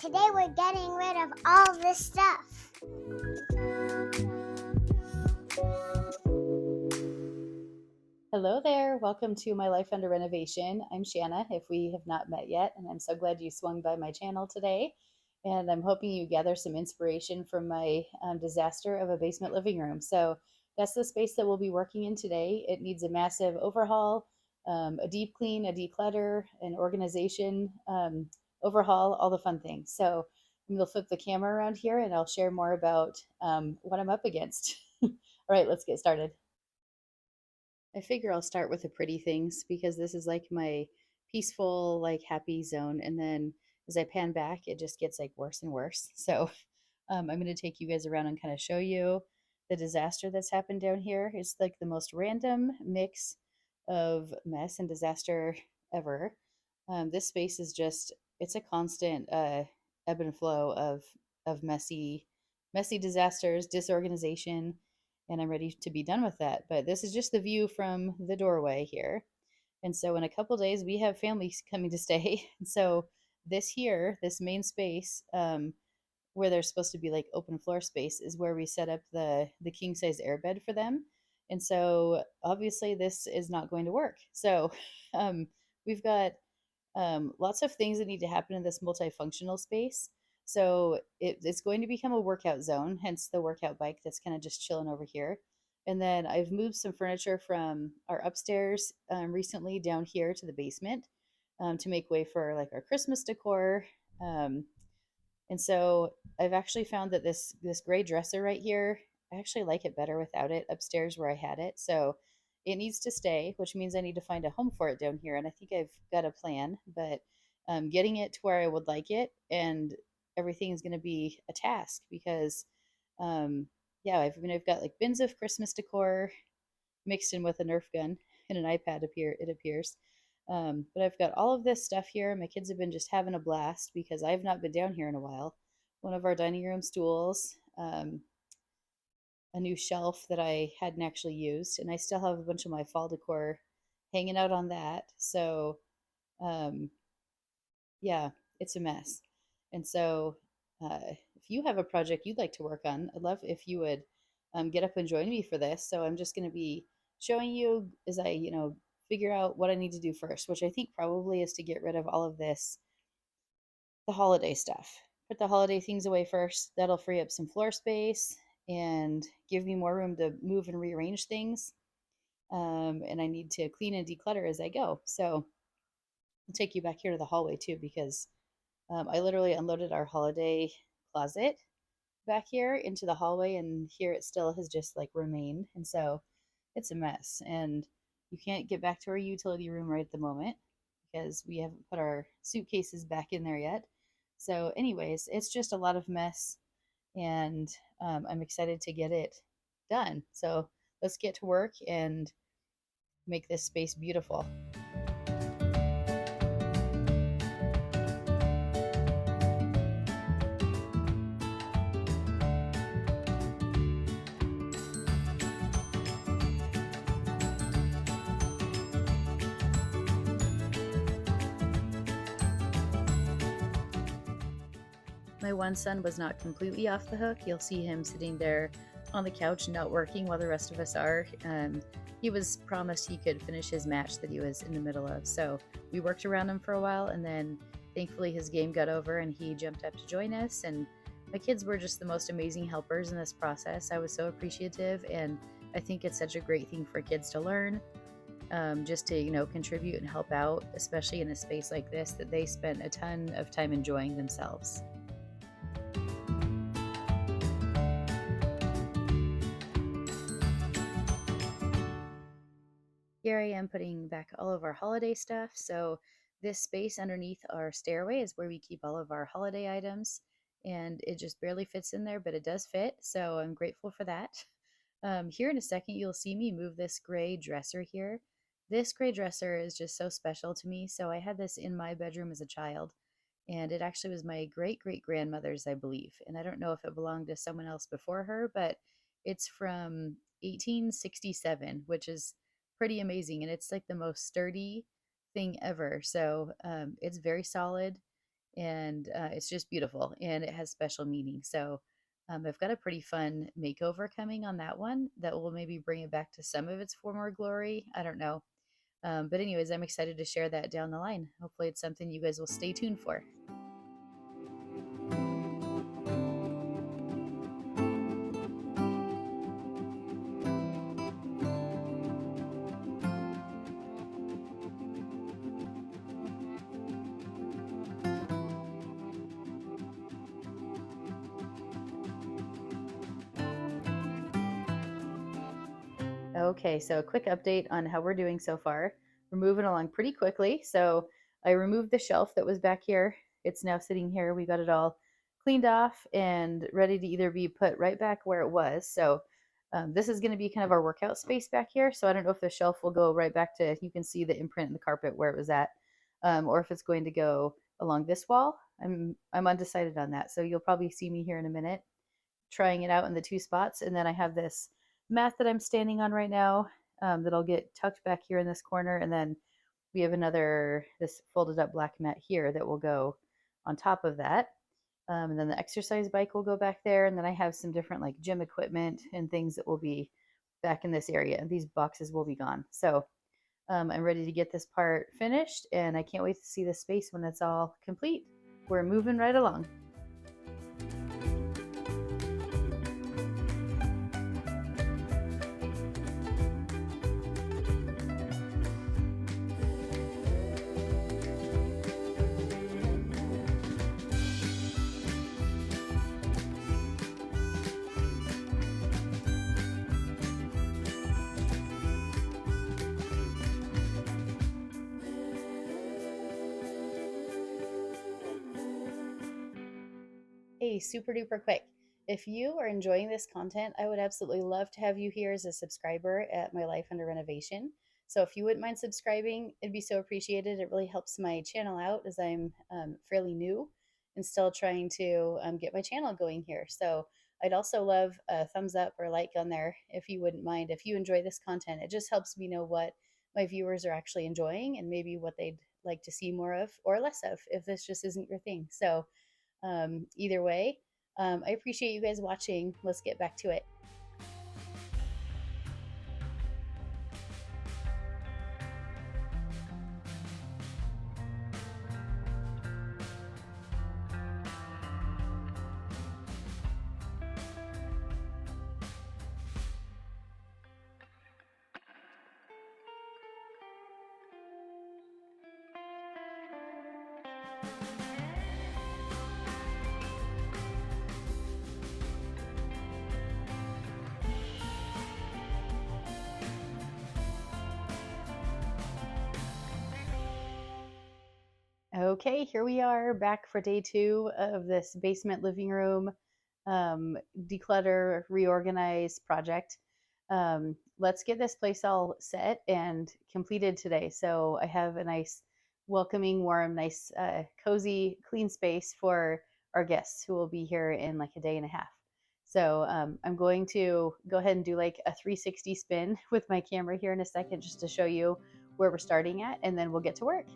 today we're getting rid of all this stuff. Hello there. Welcome to My Life Under Renovation. I'm Shanna, if we have not met yet, and I'm so glad you swung by my channel today. And I'm hoping you gather some inspiration from my disaster of a basement living room. So that's the space that we'll be working in today. It needs a massive overhaul, a deep clean, a declutter, an organization, overhaul, all the fun things. So we'll flip the camera around here and I'll share more about what I'm up against. All right, let's get started. I figure I'll start with the pretty things because this is like my peaceful, like happy zone. And then as I pan back, it just gets like worse and worse. So I'm going to take you guys around and kind of show you the disaster that's happened down here. It's like the most random mix of mess and disaster ever. This space is just, it's a constant ebb and flow of messy disasters, disorganization, and I'm ready to be done with that. But this is just the view from the doorway here. And so in a couple days, we have families coming to stay. And so this here, this main space, where there's supposed to be like open floor space, is where we set up the king size airbed for them. And so obviously this is not going to work. So um, we've got lots of things that need to happen in this multifunctional space. So it's going to become a workout zone, hence the workout bike that's kind of just chilling over here. And then I've moved some furniture from our upstairs recently down here to the basement to make way for like our Christmas decor. Um, and so I've actually found that this gray dresser right here, I actually like it better without it upstairs where I had it. So it needs to stay, which means I need to find a home for it down here. And I think I've got a plan, but getting it to where I would like it and everything is going to be a task because, um, yeah, I've got like bins of Christmas decor mixed in with a Nerf gun and an iPad it appears. But I've got all of this stuff here. My kids have been just having a blast because I've not been down here in a while. One of our dining room stools, a new shelf that I hadn't actually used, and I still have a bunch of my fall decor hanging out on that. So, um, yeah, it's a mess. And so, if you have a project you'd like to work on, I'd love if you would get up and join me for this. So, I'm just going to be showing you as I, figure out what I need to do first, which I think probably is to get rid of all of this, the holiday stuff. Put the holiday things away first. That'll free up some floor space and give me more room to move and rearrange things. And I need to clean and declutter as I go. So I'll take you back here to the hallway too, because I literally unloaded our holiday closet back here into the hallway, and here it still has just like remained. And so it's a mess. And you can't get back to our utility room right at the moment because we haven't put our suitcases back in there yet. So, anyways, it's just a lot of mess, and I'm excited to get it done. So, let's get to work and make this space beautiful. My one son was not completely off the hook. You'll see him sitting there on the couch not working while the rest of us are. He was promised he could finish his match that he was in the middle of. So we worked around him for a while, and then thankfully his game got over and he jumped up to join us. And my kids were just the most amazing helpers in this process. I was so appreciative, and I think it's such a great thing for kids to learn. Just to contribute and help out, especially in a space like this that they spent a ton of time enjoying themselves. Here I am putting back all of our holiday stuff. So this space underneath our stairway is where we keep all of our holiday items, and it just barely fits in there, but it does fit. So I'm grateful for that. Here in a second, you'll see me move this gray dresser here. This gray dresser is just so special to me. So I had this in my bedroom as a child, and it actually was my great great grandmother's, I believe. And I don't know if it belonged to someone else before her, but it's from 1867, which is pretty amazing, and it's like the most sturdy thing ever. So it's very solid, and it's just beautiful and it has special meaning. So I've got a pretty fun makeover coming on that one that will maybe bring it back to some of its former glory. I don't know. But anyways, I'm excited to share that down the line. Hopefully it's something you guys will stay tuned for. Okay, so a quick update on how we're doing so far. We're moving along pretty quickly. So I removed the shelf that was back here. It's now sitting here. We got it all cleaned off and ready to either be put right back where it was. So this is going to be kind of our workout space back here. So I don't know if the shelf will go right back to, you can see the imprint in the carpet where it was at, or if it's going to go along this wall. I'm undecided on that. So you'll probably see me here in a minute trying it out in the two spots. And then I have this mat that I'm standing on right now that'll get tucked back here in this corner. And then we have this folded up black mat here that will go on top of that. And then the exercise bike will go back there. And then I have some different like gym equipment and things that will be back in this area. These boxes will be gone. So I'm ready to get this part finished and I can't wait to see the space when it's all complete. We're moving right along. Hey, super duper quick. If you are enjoying this content, I would absolutely love to have you here as a subscriber at My Life Under Renovation. So if you wouldn't mind subscribing, it'd be so appreciated. It really helps my channel out as I'm fairly new and still trying to get my channel going here. So I'd also love a thumbs up or like on there if you wouldn't mind. If you enjoy this content, it just helps me know what my viewers are actually enjoying and maybe what they'd like to see more of or less of if this just isn't your thing. So either way, I appreciate you guys watching. Let's get back to it. Okay, here we are back for day 2 of this basement living room declutter, reorganize project. Let's get this place all set and completed today. So I have a nice, welcoming, warm, nice, cozy, clean space for our guests who will be here in like a day and a half. So I'm going to go ahead and do like a 360 spin with my camera here in a second just to show you where we're starting at, and then we'll get to work.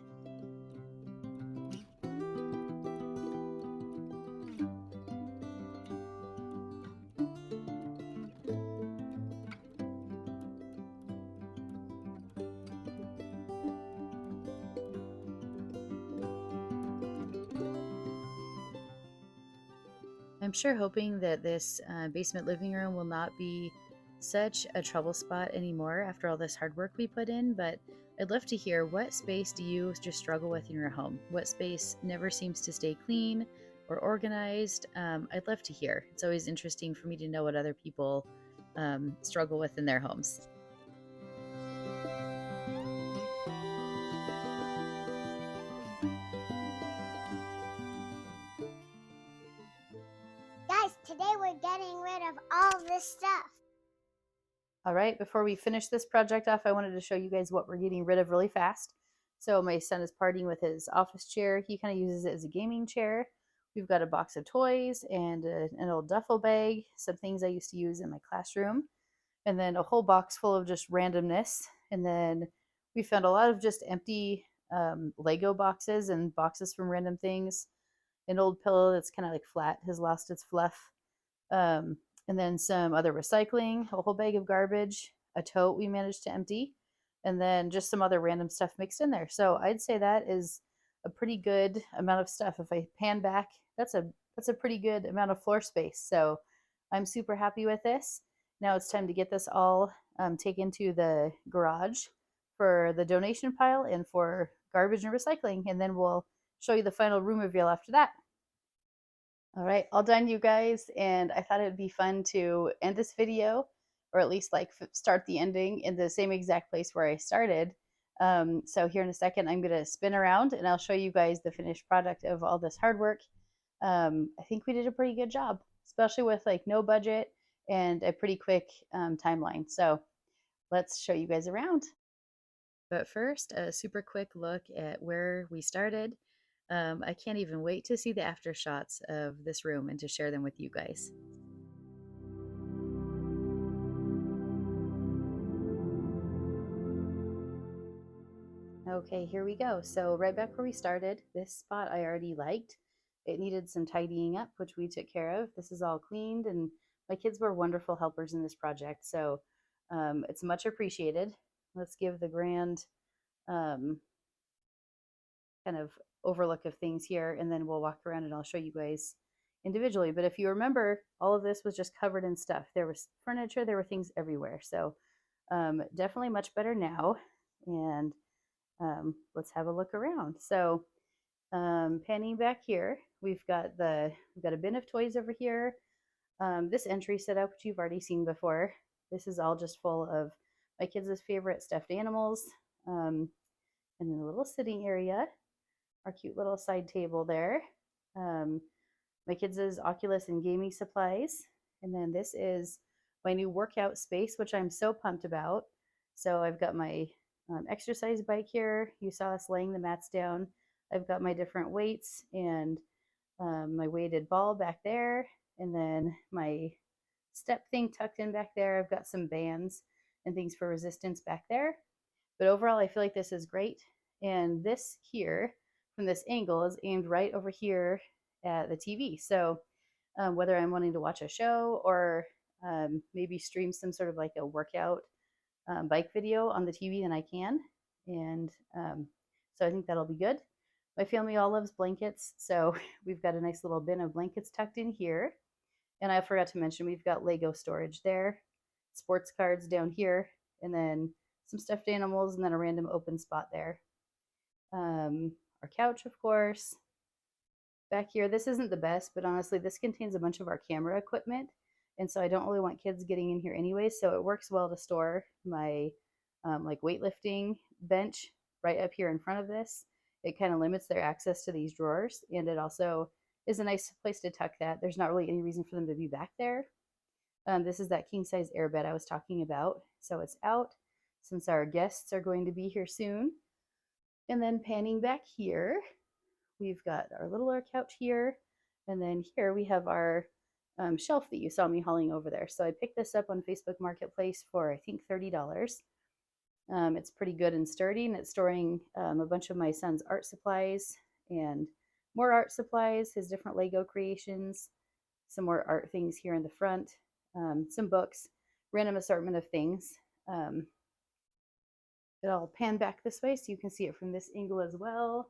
I'm sure hoping that this basement living room will not be such a trouble spot anymore after all this hard work we put in, but I'd love to hear, what space do you just struggle with in your home? What space never seems to stay clean or organized? I'd love to hear. It's always interesting for me to know what other people struggle with in their homes. Guys, today we're getting rid of all this stuff. All right, before we finish this project off, I wanted to show you guys what we're getting rid of really fast. So my son is partying with his office chair. He kind of uses it as a gaming chair. We've got a box of toys and an old duffel bag, some things I used to use in my classroom, and then a whole box full of just randomness. And then we found a lot of just empty Lego boxes and boxes from random things. an old pillow that's kind of like flat, has lost its fluff. Um, and then some other recycling, a whole bag of garbage, a tote we managed to empty, and then just some other random stuff mixed in there. So I'd say that is a pretty good amount of stuff. If I pan back, that's a pretty good amount of floor space. So I'm super happy with this. Now it's time to get this all taken to the garage for the donation pile and for garbage and recycling, and then we'll show you the final room reveal after that. All right, all done, you guys, and I thought it would be fun to end this video, or at least like start the ending in the same exact place where I started. So here in a second, I'm gonna spin around and I'll show you guys the finished product of all this hard work. I think we did a pretty good job, especially with like no budget and a pretty quick timeline. So let's show you guys around. But first, a super quick look at where we started. I can't even wait to see the after shots of this room and to share them with you guys. Okay, here we go. So right back where we started, this spot I already liked. It needed some tidying up, which we took care of. This is all cleaned, and my kids were wonderful helpers in this project, so it's much appreciated. Let's give the grand um, kind of overlook of things here, and then we'll walk around and I'll show you guys individually. But if you remember, all of this was just covered in stuff. There was furniture, there were things everywhere. So definitely much better now. And let's have a look around. So panning back here, we've got a bin of toys over here. This entry setup, which you've already seen before. This is all just full of my kids' favorite stuffed animals. And then a little sitting area, our cute little side table there. My kids' Oculus and gaming supplies. And then this is my new workout space, which I'm so pumped about. So I've got my exercise bike here. You saw us laying the mats down. I've got my different weights and my weighted ball back there. And then my step thing tucked in back there. I've got some bands and things for resistance back there. But overall, I feel like this is great. And this here, from this angle, is aimed right over here at the TV. So whether I'm wanting to watch a show or maybe stream some sort of like a workout bike video on the TV, then I can. And so I think that'll be good. My family all loves blankets, so we've got a nice little bin of blankets tucked in here. And I forgot to mention, we've got Lego storage there, sports cards down here, and then some stuffed animals, and then a random open spot there. Our couch, of course. Back here, this isn't the best, but honestly, this contains a bunch of our camera equipment. And so I don't really want kids getting in here anyway. So it works well to store my like weightlifting bench right up here in front of this. It kind of limits their access to these drawers. And it also is a nice place to tuck that. There's not really any reason for them to be back there. This is that king size airbed I was talking about. So it's out since our guests are going to be here soon. And then panning back here, we've got our littler couch here. And then here we have our shelf that you saw me hauling over there. So I picked this up on Facebook Marketplace for, I think, $30. It's pretty good and sturdy, and it's storing a bunch of my son's art supplies and more art supplies, his different Lego creations, some more art things here in the front, some books, random assortment of things. I'll pan back this way so you can see it from this angle as well.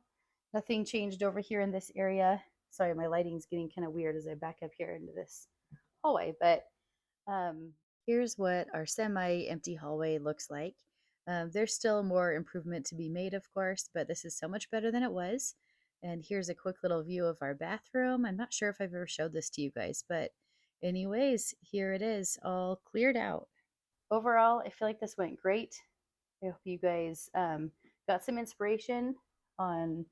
Nothing changed over here in this area. Sorry, my lighting's getting kind of weird as I back up here into this hallway, but here's what our semi-empty hallway looks like. There's still more improvement to be made, of course, but this is so much better than it was. And here's a quick little view of our bathroom. I'm not sure if I've ever showed this to you guys, but anyways, here it is, all cleared out. Overall, I feel like this went great. I hope you guys got some inspiration on,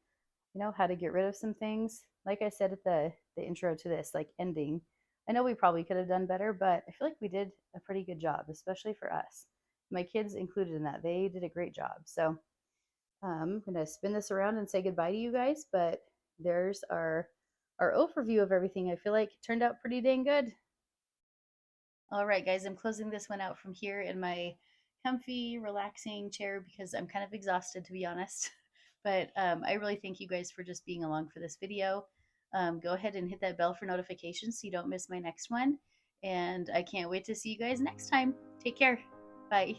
how to get rid of some things. Like I said at the intro to this, like ending, I know we probably could have done better, but I feel like we did a pretty good job, especially for us. My kids included in that. They did a great job. So I'm going to spin this around and say goodbye to you guys, but there's our overview of everything. I feel like it turned out pretty dang good. All right, guys, I'm closing this one out from here in my comfy, relaxing chair because I'm kind of exhausted, to be honest. But I really thank you guys for just being along for this video. go ahead and hit that bell for notifications so you don't miss my next one. And I can't wait to see you guys next time. Take care. Bye.